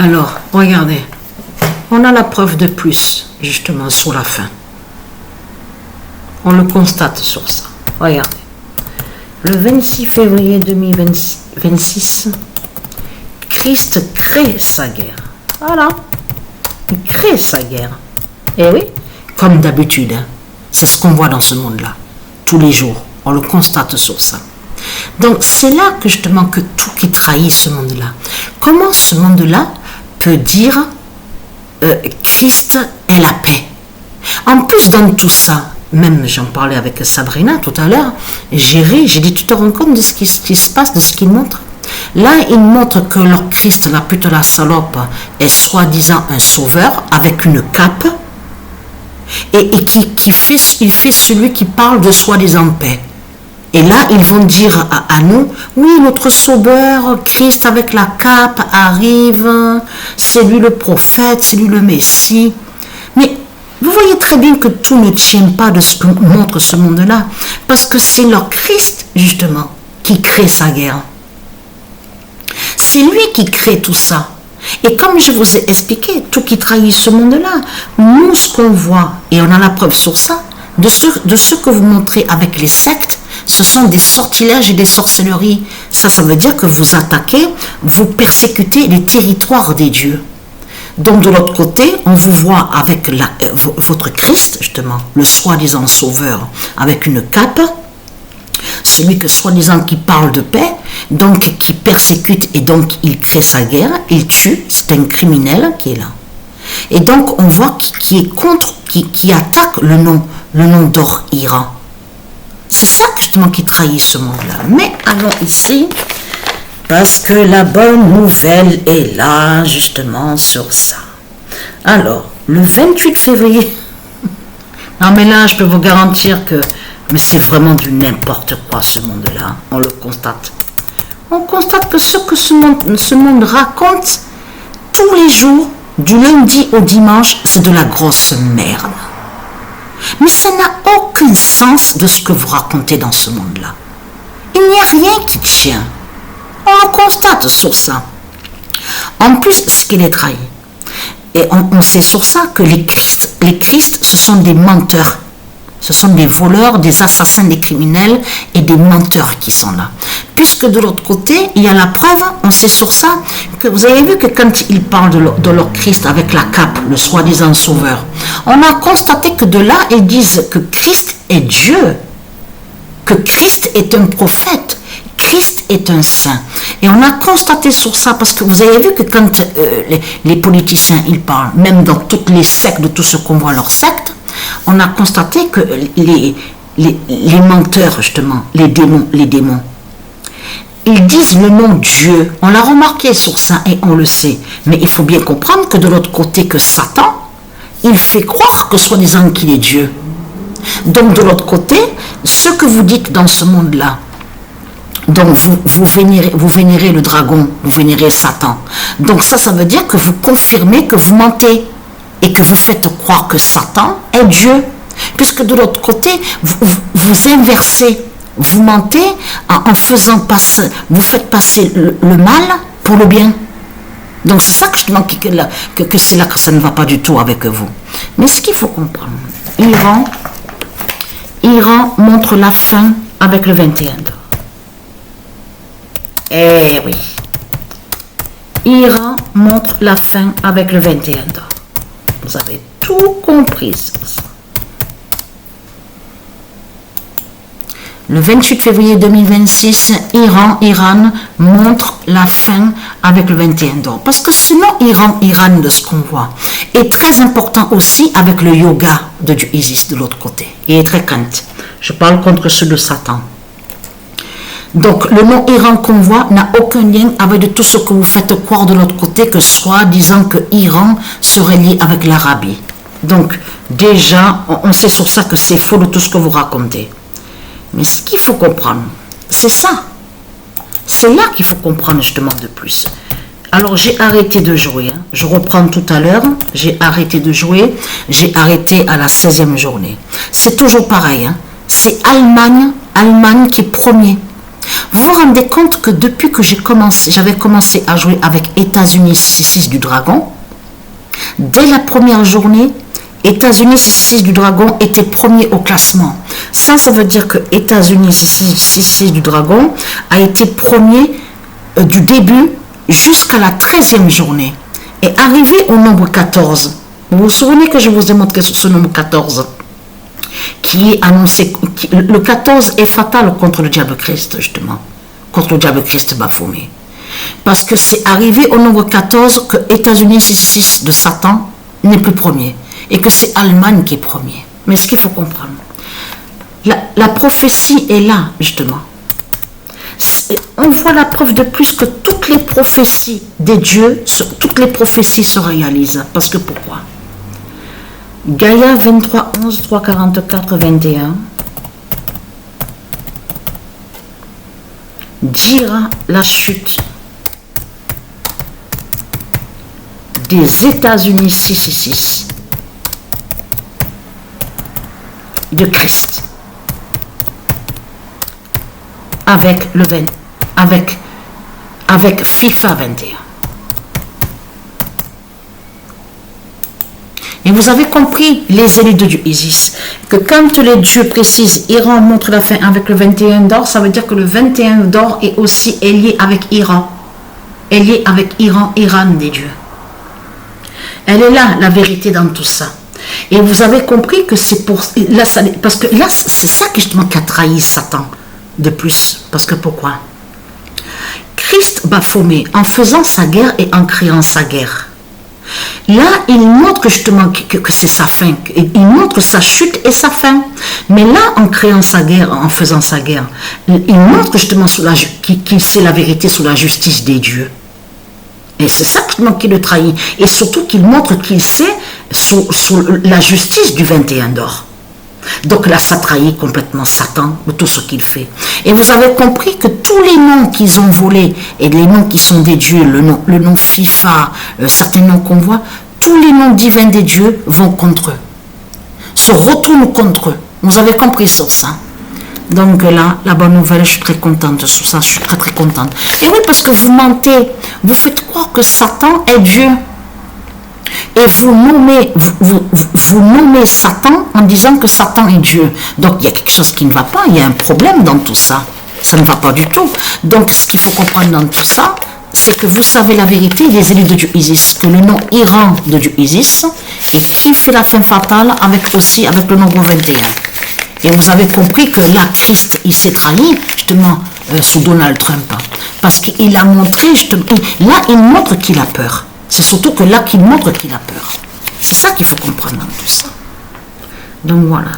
Alors, regardez. On a la preuve de plus, justement, sur la fin. On le constate sur ça. Regardez. Le 26 février 2026, Christ crée sa guerre. Voilà. Il crée sa guerre. Et oui, comme d'habitude, hein, c'est ce qu'on voit dans ce monde-là. Tous les jours, on le constate sur ça. Donc, c'est là que justement que tout qui trahit ce monde-là. Comment ce monde-là peut dire Christ est la paix? En plus, dans tout ça, même j'en parlais avec Sabrina tout à l'heure, j'ai dit, tu te rends compte de ce qui se passe, de ce qu'il montre? Là, il montre que leur Christ, la pute la salope, est soi-disant un sauveur avec une cape et il fait celui qui parle de soi-disant paix. Et là, ils vont dire à nous, oui, notre sauveur, Christ avec la cape arrive, c'est lui le prophète, c'est lui le Messie. Mais vous voyez très bien que tout ne tient pas de ce que montre ce monde-là, parce que c'est leur Christ, justement, qui crée sa guerre. C'est lui qui crée tout ça. Et comme je vous ai expliqué, tout qui trahit ce monde-là, nous, ce qu'on voit, et on a la preuve sur ça, de ce que vous montrez avec les sectes, ce sont des sortilèges et des sorcelleries. Ça veut dire que vous attaquez, vous persécutez les territoires des dieux. Donc de l'autre côté, on vous voit avec votre Christ, justement, le soi-disant sauveur, avec une cape, celui que soi-disant qui parle de paix, donc qui persécute et donc il crée sa guerre, il tue, c'est un criminel qui est là. Et donc on voit qui est contre, qui attaque le nom d'Or Iran. C'est ça justement qui trahit ce monde-là. Mais allons ici, parce que la bonne nouvelle est là justement sur ça. Alors, le 28 février, non mais là je peux vous garantir que, mais c'est vraiment du n'importe quoi ce monde-là, on le constate. On constate que ce que ce monde raconte tous les jours, du lundi au dimanche, c'est de la grosse merde. Mais ça n'a aucun sens de ce que vous racontez dans ce monde-là. Il n'y a rien qui tient. On le constate sur ça. En plus, ce qu'il est trahi. Et on sait sur ça que les Christ, ce sont des menteurs. Ce sont des voleurs, des assassins, des criminels et des menteurs qui sont là. Puisque de l'autre côté, il y a la preuve, on sait sur ça, que vous avez vu que quand ils parlent de leur Christ avec la cape, le soi-disant sauveur, on a constaté que de là, ils disent que Christ est Dieu, que Christ est un prophète, Christ est un saint. Et on a constaté sur ça, parce que vous avez vu que quand les politiciens, ils parlent, même dans toutes les sectes, de tout ce qu'on voit leur secte, on a constaté que les menteurs, justement, les démons, ils disent le nom Dieu. On l'a remarqué sur ça et on le sait. Mais il faut bien comprendre que de l'autre côté, que Satan, il fait croire que soi-disant qu'il est Dieu. Donc de l'autre côté, ce que vous dites dans ce monde-là, donc vous vénérez le dragon, vous vénérez Satan. Donc ça veut dire que vous confirmez que vous mentez. Et que vous faites croire que Satan est Dieu. Puisque de l'autre côté, vous inversez, vous mentez en faisant passer, vous faites passer le mal pour le bien. Donc c'est ça que je manque que c'est là que ça ne va pas du tout avec vous. Mais ce qu'il faut comprendre, Iran montre la fin avec le 21 d'or. Eh oui. Iran montre la fin avec le 21 d'or. Vous avez tout compris sur ça. Le 28 février 2026, Iran montre la fin avec le 21 d'or. Parce que ce nom Iran de ce qu'on voit est très important aussi avec le yoga de Dieu Isis de l'autre côté. Il est très crainte. Je parle contre ceux de Satan. Donc le nom Iran qu'on voit n'a aucun lien avec tout ce que vous faites croire de l'autre côté, que soit disant que Iran serait lié avec l'Arabie. Donc déjà, on sait sur ça que c'est faux de tout ce que vous racontez. Mais ce qu'il faut comprendre, c'est ça. C'est là qu'il faut comprendre justement de plus. Alors j'ai arrêté de jouer. Je reprends tout à l'heure. J'ai arrêté de jouer. J'ai arrêté à la 16e journée. C'est toujours pareil. C'est Allemagne qui est premier. Vous vous rendez compte que depuis que j'avais commencé à jouer avec États-Unis 6 du Dragon, dès la première journée, États-Unis 6 du Dragon était premier au classement. Ça veut dire que États-Unis 6 du Dragon a été premier du début jusqu'à la 13e journée. Et arrivé au nombre 14, vous vous souvenez que je vous ai montré ce nombre 14 qui est annoncé, le 14 est fatal contre le diable Christ, justement, contre le diable Christ Baphomet. Parce que c'est arrivé au nombre 14 que États-Unis 6 de Satan n'est plus premier et que c'est Allemagne qui est premier. Mais ce qu'il faut comprendre, la prophétie est là, justement. On voit la preuve de plus que toutes les prophéties des dieux, toutes les prophéties se réalisent. Parce que pourquoi? Gaïa 23, 11, 3, 44, 21 dira la chute des États-Unis 6 de Christ avec le 20, avec FIFA 21. Et vous avez compris, les élus de Dieu Isis, que quand les dieux précisent Iran montre la fin avec le 21 d'or, ça veut dire que le 21 d'or est aussi lié avec Iran. Est lié avec Iran des dieux. Elle est là, la vérité dans tout ça. Et vous avez compris que c'est pour... Là, parce que là, c'est ça justement qui a trahi Satan de plus. Parce que pourquoi? Christ Baphomet, en faisant sa guerre et en créant sa guerre, là, il montre justement que c'est sa fin. Il montre sa chute et sa fin. Mais là, en créant sa guerre, en faisant sa guerre, il montre justement qu'il sait la vérité sous la justice des dieux. Et c'est ça qui le trahit. Et surtout qu'il montre qu'il sait sous la justice du 21 d'or. Donc là, ça trahit complètement Satan de tout ce qu'il fait. Et vous avez compris que tous les noms qu'ils ont volés, et les noms qui sont des dieux, le nom FIFA, certains noms qu'on voit, tous les noms divins des dieux vont contre eux. Se retournent contre eux. Vous avez compris sur ça. Donc là, la bonne nouvelle, je suis très contente de ça. Je suis très très contente. Et oui, parce que vous mentez. Vous faites croire que Satan est Dieu. Et vous nommez Satan en disant que Satan est Dieu. Donc il y a quelque chose qui ne va pas, il y a un problème dans tout ça. Ça ne va pas du tout. Donc ce qu'il faut comprendre dans tout ça, c'est que vous savez la vérité des élus de Dieu Isis, que le nom Iran de Dieu Isis, et qui c'est la fin fatale avec le nombre 21. Et vous avez compris que là, Christ, il s'est trahi, justement, sous Donald Trump. Parce qu'il a montré, justement, là, il montre qu'il a peur. C'est surtout que là qu'il montre qu'il a peur. C'est ça qu'il faut comprendre dans tout ça. Donc voilà.